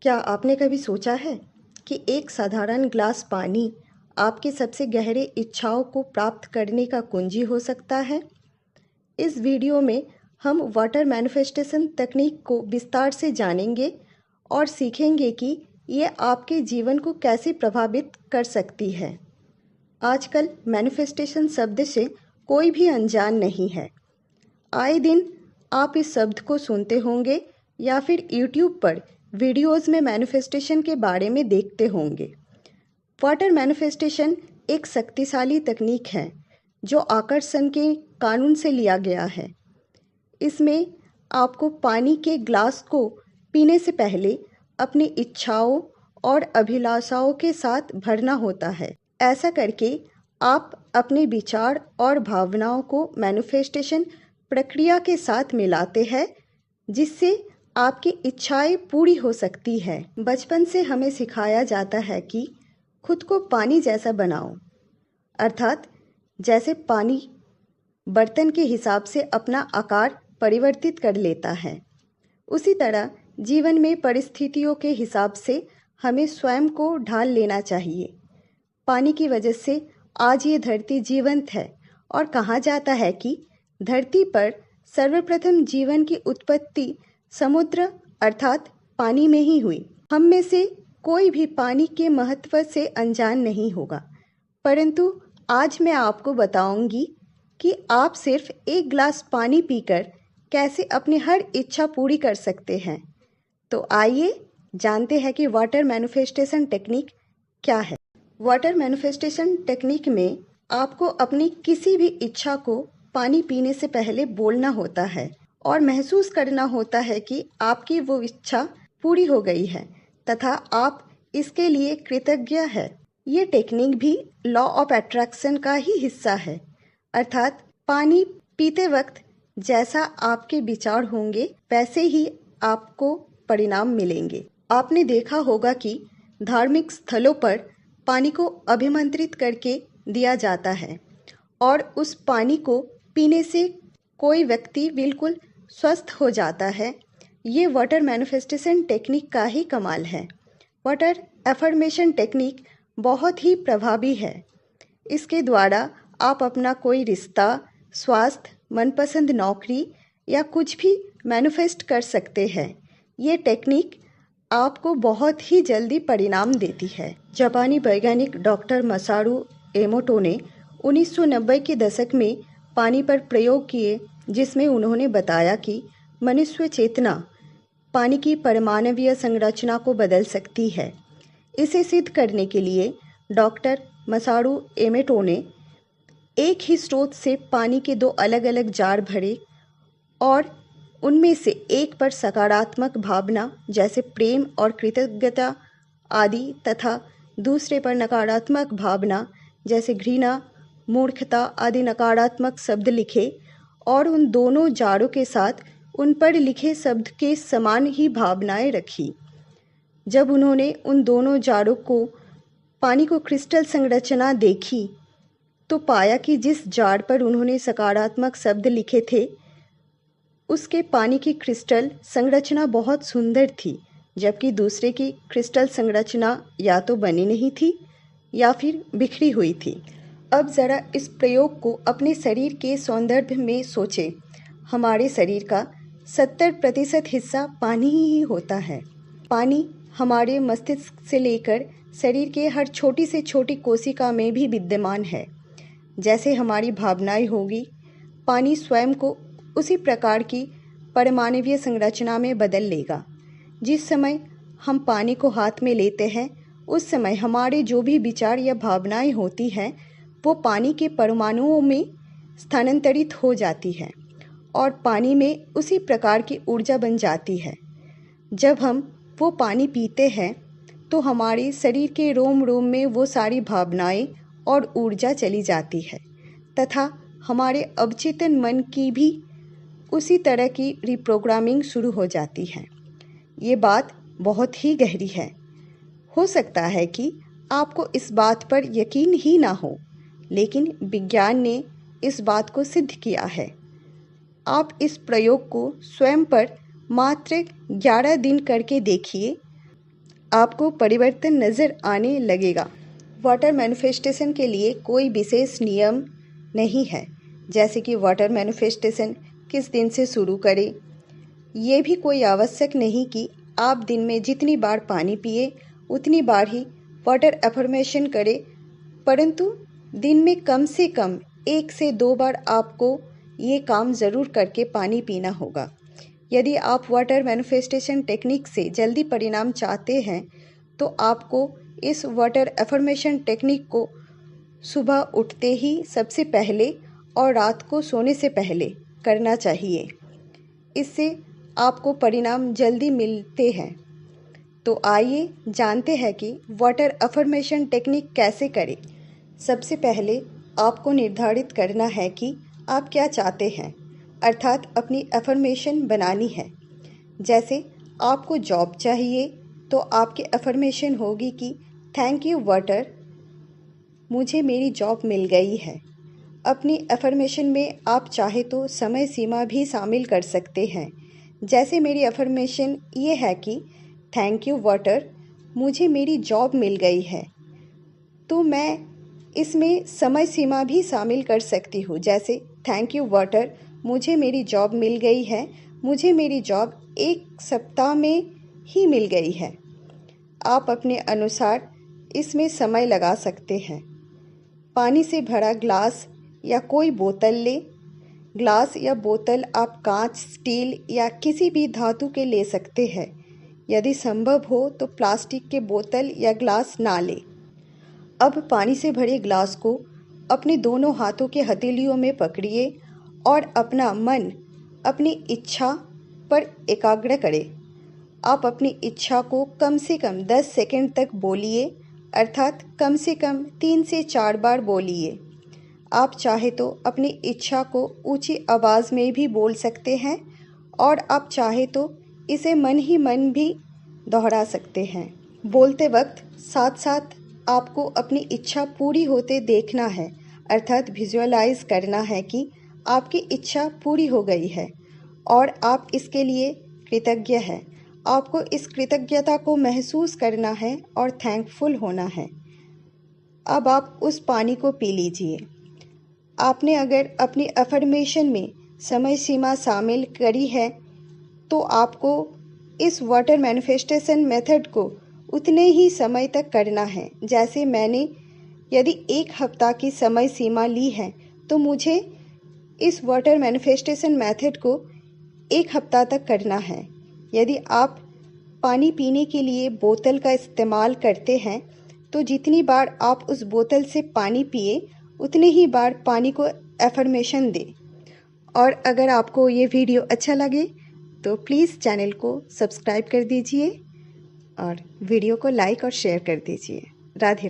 क्या आपने कभी सोचा है कि एक साधारण ग्लास पानी आपकी सबसे गहरे इच्छाओं को प्राप्त करने का कुंजी हो सकता है? इस वीडियो में हम वाटर मैनिफेस्टेशन तकनीक को विस्तार से जानेंगे और सीखेंगे कि ये आपके जीवन को कैसे प्रभावित कर सकती है। आजकल मैनिफेस्टेशन शब्द से कोई भी अनजान नहीं है। आए दिन आप इस शब्द को सुनते होंगे या फिर यूट्यूब पर वीडियोस में मैनिफेस्टेशन के बारे में देखते होंगे। वाटर मैनिफेस्टेशन एक शक्तिशाली तकनीक है जो आकर्षण के कानून से लिया गया है। इसमें आपको पानी के ग्लास को पीने से पहले अपनी इच्छाओं और अभिलाषाओं के साथ भरना होता है। ऐसा करके आप अपने विचार और भावनाओं को मैनिफेस्टेशन प्रक्रिया के साथ मिलाते हैं, जिससे आपकी इच्छाएं पूरी हो सकती है। बचपन से हमें सिखाया जाता है कि खुद को पानी जैसा बनाओ, अर्थात जैसे पानी बर्तन के हिसाब से अपना आकार परिवर्तित कर लेता है, उसी तरह जीवन में परिस्थितियों के हिसाब से हमें स्वयं को ढाल लेना चाहिए। पानी की वजह से आज ये धरती जीवंत है और कहा जाता है कि धरती पर सर्वप्रथम जीवन की उत्पत्ति समुद्र अर्थात पानी में ही हुई। हम में से कोई भी पानी के महत्व से अनजान नहीं होगा, परंतु आज मैं आपको बताऊंगी कि आप सिर्फ एक गिलास पानी पीकर कैसे अपनी हर इच्छा पूरी कर सकते हैं। तो आइए जानते हैं कि वाटर मैनिफेस्टेशन टेक्निक क्या है। वाटर मैनिफेस्टेशन टेक्निक में आपको अपनी किसी भी इच्छा को पानी पीने से पहले बोलना होता है और महसूस करना होता है कि आपकी वो इच्छा पूरी हो गई है तथा आप इसके लिए कृतज्ञ है। ये टेक्निक भी लॉ ऑफ अट्रैक्शन का ही हिस्सा है, अर्थात पानी पीते वक्त जैसा आपके विचार होंगे वैसे ही आपको परिणाम मिलेंगे। आपने देखा होगा कि धार्मिक स्थलों पर पानी को अभिमंत्रित करके दिया जाता है और उस पानी को पीने से कोई व्यक्ति बिल्कुल स्वस्थ हो जाता है। ये वाटर मैनिफेस्टेशन टेक्निक का ही कमाल है। वाटर एफर्मेशन टेक्निक बहुत ही प्रभावी है। इसके द्वारा आप अपना कोई रिश्ता, स्वास्थ्य, मनपसंद नौकरी या कुछ भी मैनिफेस्ट कर सकते हैं। ये टेक्निक आपको बहुत ही जल्दी परिणाम देती है। जापानी वैज्ञानिक डॉक्टर मसारू एमोटो ने 1990 के दशक में पानी पर प्रयोग किए, जिसमें उन्होंने बताया कि मनुष्य चेतना पानी की परमाणुवीय संरचना को बदल सकती है। इसे सिद्ध करने के लिए डॉक्टर मसारू एमोटो ने एक ही स्रोत से पानी के दो अलग अलग जार भरे और उनमें से एक पर सकारात्मक भावना जैसे प्रेम और कृतज्ञता आदि तथा दूसरे पर नकारात्मक भावना जैसे घृणा, मूर्खता आदि नकारात्मक शब्द लिखे और उन दोनों जारों के साथ उन पर लिखे शब्द के समान ही भावनाएं रखी। जब उन्होंने उन दोनों जारों को पानी को क्रिस्टल संरचना देखी तो पाया कि जिस जार पर उन्होंने सकारात्मक शब्द लिखे थे उसके पानी की क्रिस्टल संरचना बहुत सुंदर थी, जबकि दूसरे की क्रिस्टल संरचना या तो बनी नहीं थी या फिर बिखरी हुई थी। अब ज़रा इस प्रयोग को अपने शरीर के सौंदर्य में सोचें। हमारे शरीर का 70% हिस्सा पानी ही होता है। पानी हमारे मस्तिष्क से लेकर शरीर के हर छोटी से छोटी कोशिका में भी विद्यमान है। जैसे हमारी भावनाएं होगी, पानी स्वयं को उसी प्रकार की परमाणुवीय संरचना में बदल लेगा। जिस समय हम पानी को हाथ में लेते हैं उस समय हमारे जो भी विचार या भावनाएं होती हैं वो पानी के परमाणुओं में स्थानांतरित हो जाती है और पानी में उसी प्रकार की ऊर्जा बन जाती है। जब हम वो पानी पीते हैं तो हमारे शरीर के रोम रोम में वो सारी भावनाएं और ऊर्जा चली जाती है तथा हमारे अवचेतन मन की भी उसी तरह की रिप्रोग्रामिंग शुरू हो जाती है। ये बात बहुत ही गहरी है। हो सकता है कि आपको इस बात पर यकीन ही ना हो, लेकिन विज्ञान ने इस बात को सिद्ध किया है। आप इस प्रयोग को स्वयं पर मात्र 11 दिन करके देखिए आपको परिवर्तन नज़र आने लगेगा। वाटर मैनिफेस्टेशन के लिए कोई विशेष नियम नहीं है, जैसे कि वाटर मैनिफेस्टेशन किस दिन से शुरू करें। ये भी कोई आवश्यक नहीं कि आप दिन में जितनी बार पानी पिए उतनी बार ही वाटर अफर्मेशन करें, परंतु दिन में कम से कम 1 से 2 बार आपको ये काम ज़रूर करके पानी पीना होगा। यदि आप वाटर मैनिफेस्टेशन टेक्निक से जल्दी परिणाम चाहते हैं तो आपको इस वाटर अफर्मेशन टेक्निक को सुबह उठते ही सबसे पहले और रात को सोने से पहले करना चाहिए। इससे आपको परिणाम जल्दी मिलते हैं। तो आइए जानते हैं कि वाटर अफर्मेशन टेक्निक कैसे करें। सबसे पहले आपको निर्धारित करना है कि आप क्या चाहते हैं, अर्थात अपनी अफर्मेशन बनानी है। जैसे आपको जॉब चाहिए तो आपकी अफर्मेशन होगी कि थैंक यू वाटर, मुझे मेरी जॉब मिल गई है। अपनी अफर्मेशन में आप चाहे तो समय सीमा भी शामिल कर सकते हैं। जैसे मेरी अफर्मेशन ये है कि थैंक यू वाटर, मुझे मेरी जॉब मिल गई है, तो मैं इसमें समय सीमा भी शामिल कर सकती हूँ। जैसे थैंक यू वाटर, मुझे मेरी जॉब मिल गई है, मुझे मेरी जॉब 1 सप्ताह में ही मिल गई है। आप अपने अनुसार इसमें समय लगा सकते हैं। पानी से भरा ग्लास या कोई बोतल ले। ग्लास या बोतल आप कांच, स्टील या किसी भी धातु के ले सकते हैं। यदि संभव हो तो प्लास्टिक के बोतल या ग्लास ना लें। अब पानी से भरे ग्लास को अपने दोनों हाथों के हथेलियों में पकड़िए और अपना मन अपनी इच्छा पर एकाग्र करें। आप अपनी इच्छा को कम से कम 10 सेकंड तक बोलिए, अर्थात कम से कम 3 से 4 बार बोलिए। आप चाहे तो अपनी इच्छा को ऊंची आवाज़ में भी बोल सकते हैं और आप चाहे तो इसे मन ही मन भी दोहरा सकते हैं। बोलते वक्त साथ साथ आपको अपनी इच्छा पूरी होते देखना है, अर्थात विजुअलाइज करना है कि आपकी इच्छा पूरी हो गई है और आप इसके लिए कृतज्ञ हैं। आपको इस कृतज्ञता को महसूस करना है और थैंकफुल होना है। अब आप उस पानी को पी लीजिए। आपने अगर अपनी अफर्मेशन में समय सीमा शामिल करी है तो आपको इस वाटर मैनिफेस्टेशन मेथड को उतने ही समय तक करना है। जैसे मैंने यदि 1 हफ्ता की समय सीमा ली है तो मुझे इस वाटर मैनिफेस्टेशन मेथड को 1 हफ्ता तक करना है। यदि आप पानी पीने के लिए बोतल का इस्तेमाल करते हैं तो जितनी बार आप उस बोतल से पानी पिए उतने ही बार पानी को अफर्मेशन दें। और अगर आपको ये वीडियो अच्छा लगे तो प्लीज़ चैनल को सब्सक्राइब कर दीजिए और वीडियो को लाइक और शेयर कर दीजिए। राधे राधे।